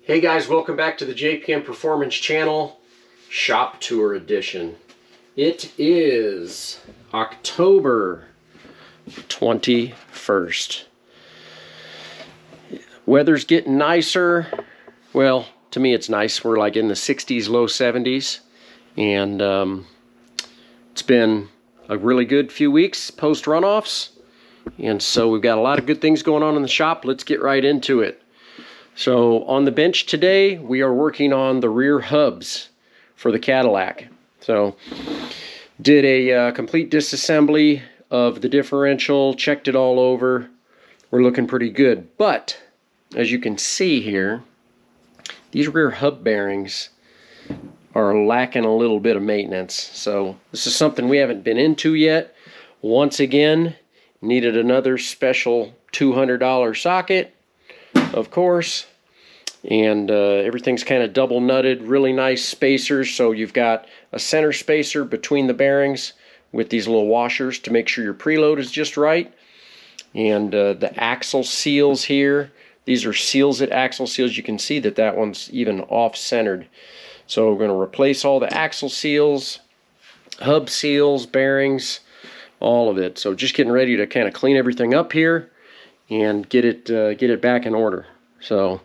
Hey guys, welcome back to the JPM Performance Channel, Shop Tour Edition. It is October 21st. Weather's getting nicer. Well, to me it's nice. We're like in the 60s, low 70s. And it's been a really good few weeks post runoffs. And so we've got a lot of good things going on in the shop. Let's get right into it. So on the bench today, we are working on the rear hubs for the Cadillac. So did a complete disassembly of the differential, checked it all over. We're looking pretty good. But as you can see here, these rear hub bearings are lacking a little bit of maintenance. So this is something we haven't been into yet. Once again, needed another special $200 socket, of course, and everything's kind of double nutted, really nice spacers. So you've got a center spacer between the bearings with these little washers to make sure your preload is just right. And the axle seals here, these are seals at axle seals. You can see that that one's even off-centered. So we're going to replace all the axle seals, hub seals, bearings, all of it. So just getting ready to kind of clean everything up here and get it back in order. So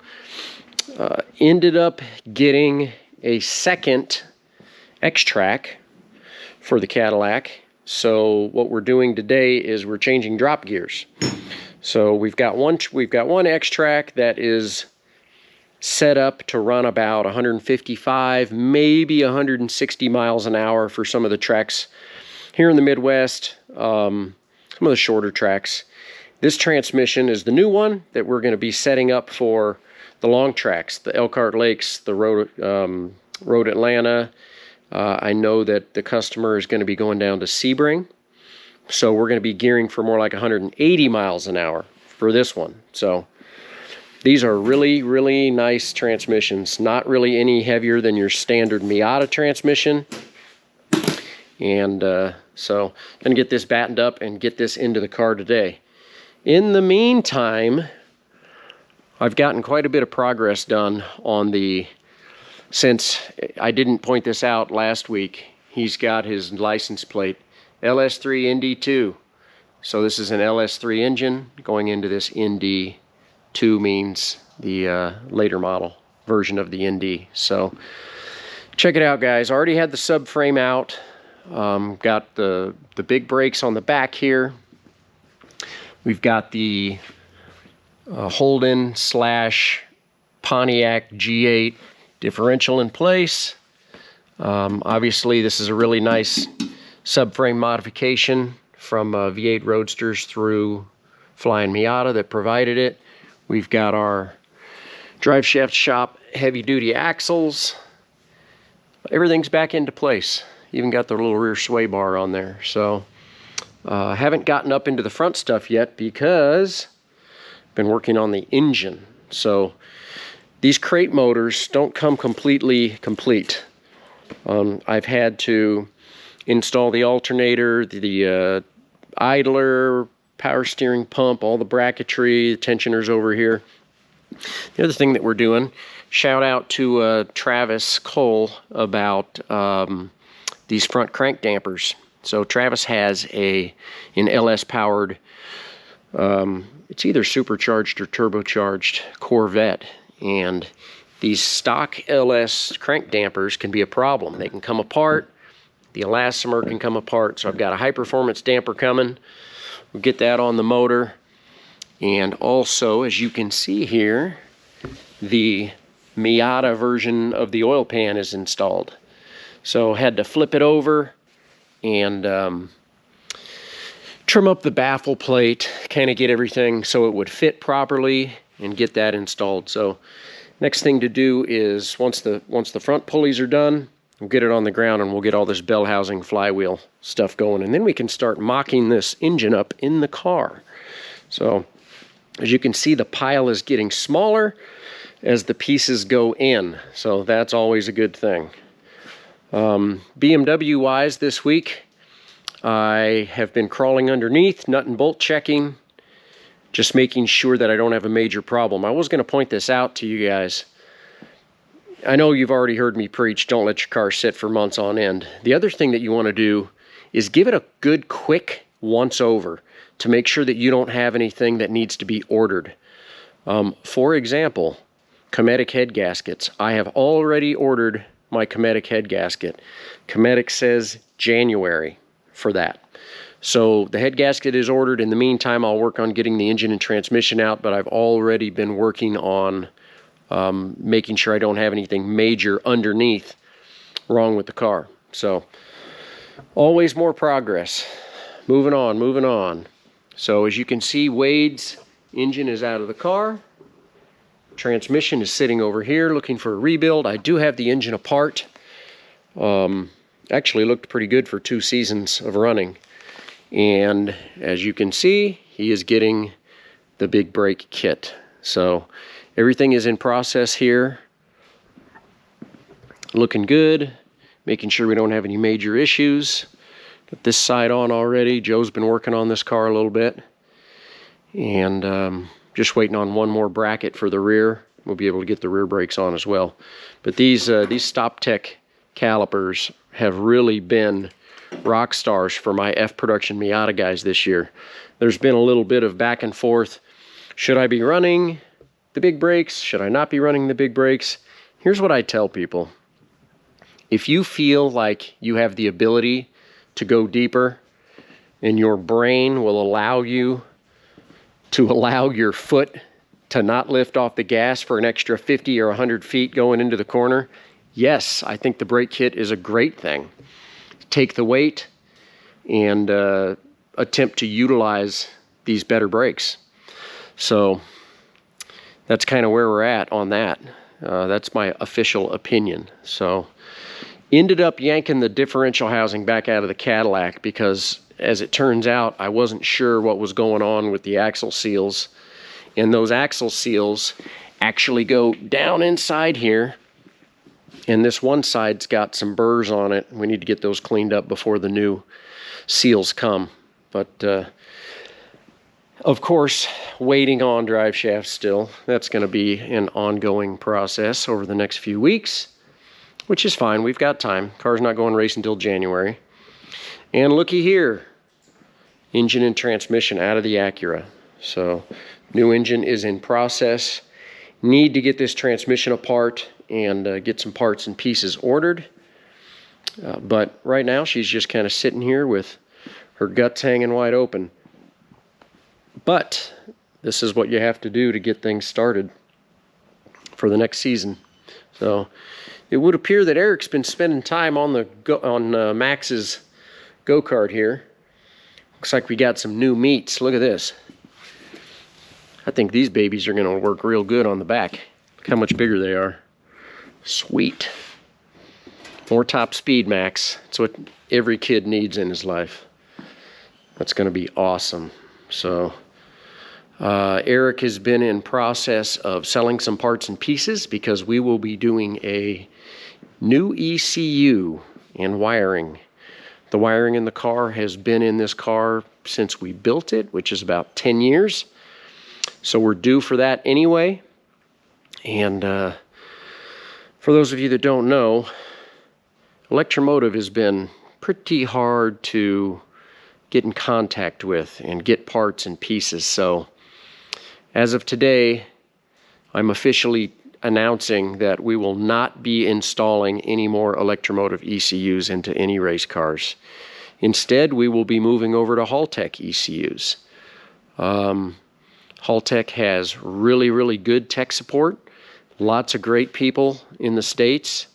ended up getting a second X-Track for the Cadillac. So what we're doing today is we're changing drop gears. So we've got one X-Track that is set up to run about 155, maybe 160 miles an hour for some of the tracks here in the Midwest, some of the shorter tracks. This transmission is the new one that we're going to be setting up for the long tracks, the Elkhart Lakes, the Road Atlanta. I know that the customer is going to be going down to Sebring, so we're going to be gearing for more like 180 miles an hour for this one. So these are really, really nice transmissions, not really any heavier than your standard Miata transmission. And so I'm going to get this battened up and get this into the car today. In the meantime, I've gotten quite a bit of progress done on since I didn't point this out last week, he's got his license plate, LS3 ND2. So this is an LS3 engine going into this ND2, means the later model version of the ND. So check it out, guys. Already had the subframe out. Got the big brakes on the back here. We've got the Holden / Pontiac G8 differential in place. Obviously, this is a really nice subframe modification from V8 Roadsters through Flying Miata that provided it. We've got our drive shaft shop heavy-duty axles. Everything's back into place. Even got the little rear sway bar on there. So haven't gotten up into the front stuff yet because I've been working on the engine. So these crate motors don't come completely complete. I've had to install the alternator, the idler, power steering pump, all the bracketry, the tensioners over here. The other thing that we're doing, shout out to Travis Cole about these front crank dampers. So Travis has an LS powered, it's either supercharged or turbocharged Corvette, and these stock LS crank dampers can be a problem. They can come apart, the elastomer can come apart. So I've got a high performance damper coming. We'll get that on the motor. And also, as you can see here, the Miata version of the oil pan is installed. So had to flip it over and trim up the baffle plate, kind of get everything so it would fit properly and get that installed. So next thing to do is once the front pulleys are done, we'll get it on the ground and we'll get all this bell housing flywheel stuff going, and then we can start mocking this engine up in the car. So as you can see, the pile is getting smaller as the pieces go in, so that's always a good thing. BMW wise this week, I have been crawling underneath, nut and bolt checking, just making sure that I don't have a major problem. I was going to point this out to you guys. I know you've already heard me preach, don't let your car sit for months on end. The other thing that you want to do is give it a good, quick once over to make sure that you don't have anything that needs to be ordered. For example, Cometic head gaskets. I have already ordered my Cometic head gasket. Cometic says January for that. So the head gasket is ordered. In the meantime, I'll work on getting the engine and transmission out, but I've already been working on making sure I don't have anything major underneath wrong with the car. So always more progress. Moving on, moving on. So as you can see, Wade's engine is out of the car. Transmission is sitting over here looking for a rebuild. I do have the engine apart. Actually looked pretty good for 2 seasons of running. And as you can see, he is getting the big brake kit. So everything is in process here. Looking good. Making sure we don't have any major issues. Got this side on already. Joe's been working on this car a little bit. And just waiting on one more bracket for the rear. We'll be able to get the rear brakes on as well. But these Stop Tech calipers have really been rock stars for my F Production Miata guys this year. There's been a little bit of back and forth. Should I be running the big brakes? Should I not be running the big brakes? Here's what I tell people. If you feel like you have the ability to go deeper and your brain will allow you to allow your foot to not lift off the gas for an extra 50 or 100 feet going into the corner, yes, I think the brake kit is a great thing. Take the weight and attempt to utilize these better brakes. So that's kind of where we're at on that. That's my official opinion. So ended up yanking the differential housing back out of the Cadillac because, as it turns out, I wasn't sure what was going on with the axle seals. And those axle seals actually go down inside here. And this one side's got some burrs on it. We need to get those cleaned up before the new seals come. But, of course, waiting on drive shafts still. That's going to be an ongoing process over the next few weeks, which is fine. We've got time. Car's not going race until January. And looky here. Engine and transmission out of the Acura. So new engine is in process. Need to get this transmission apart and get some parts and pieces ordered. But right now she's just kind of sitting here with her guts hanging wide open. But this is what you have to do to get things started for the next season. So it would appear that Eric's been spending time on Max's go-kart here. Looks like we got some new meats. Look at this. I think these babies are going to work real good on the back. Look how much bigger they are. Sweet. More top speed, Max. That's what every kid needs in his life. That's going to be awesome. So Eric has been in process of selling some parts and pieces because we will be doing a new ECU and wiring. The wiring in the car has been in this car since we built it, which is about 10 years. So we're due for that anyway. And for those of you that don't know, Electromotive has been pretty hard to get in contact with and get parts and pieces. So as of today, I'm officially announcing that we will not be installing any more Electromotive ECUs into any race cars. Instead, we will be moving over to Haltech ECUs. Haltech has really, really good tech support. Lots of great people in the States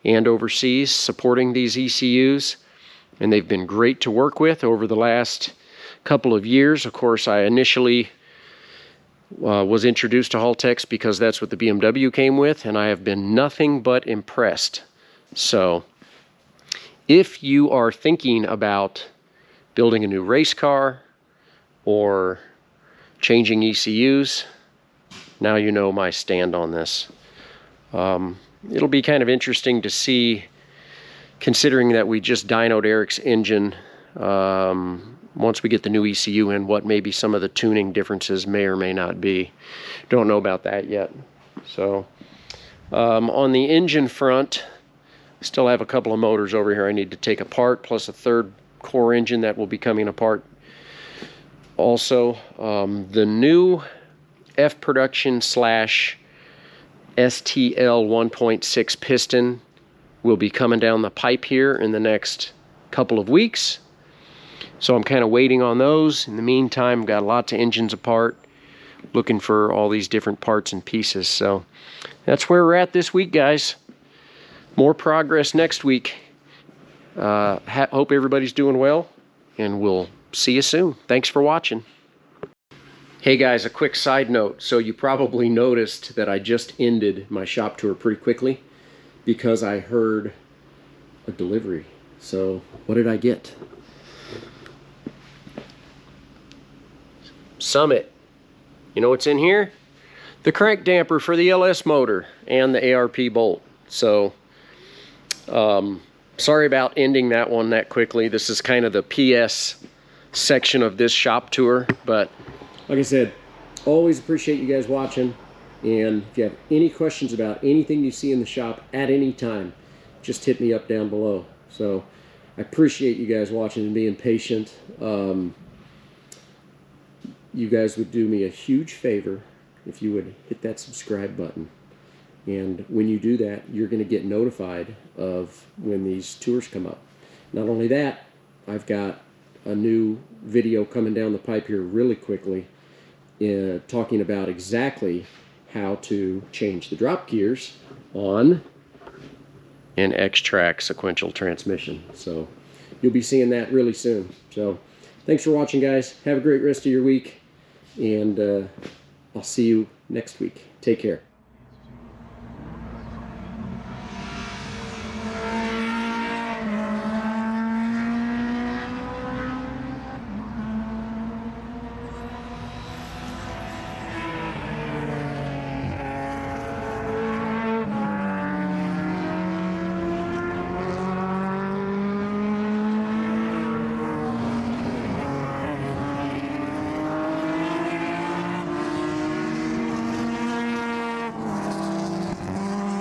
and overseas supporting these ECUs. And they've been great to work with over the last couple of years. Of course, I initially was introduced to Haltechs because that's what the BMW came with, and I have been nothing but impressed. So if you are thinking about building a new race car or changing ECUs, now you know my stand on this. It'll be kind of interesting to see, considering that we just dynoed Eric's engine, once we get the new ECU in, what maybe some of the tuning differences may or may not be. Don't know about that yet. So On the engine front, still have a couple of motors over here I need to take apart, plus a third core engine that will be coming apart. Also, the new F production / STL 1.6 piston will be coming down the pipe here in the next couple of weeks. So I'm kind of waiting on those. In the meantime, got lots of engines apart, looking for all these different parts and pieces. So that's where we're at this week, guys. More progress next week. Hope everybody's doing well, and we'll see you soon. Thanks for watching. Hey guys, a quick side note. So you probably noticed that I just ended my shop tour pretty quickly because I heard a delivery. So what did I get? Summit. You know what's in here? The crank damper for the LS motor and the ARP bolt. So sorry about ending that one that quickly. This is kind of the PS section of this shop tour, but like I said, always appreciate you guys watching, and if you have any questions about anything you see in the shop at any time, just hit me up down below. So I appreciate you guys watching and being patient. You guys would do me a huge favor if you would hit that subscribe button. And when you do that, you're going to get notified of when these tours come up. Not only that, I've got a new video coming down the pipe here really quickly, talking about exactly how to change the drop gears on an X-Track sequential transmission. So you'll be seeing that really soon. So thanks for watching, guys. Have a great rest of your week, and I'll see you next week. Take care.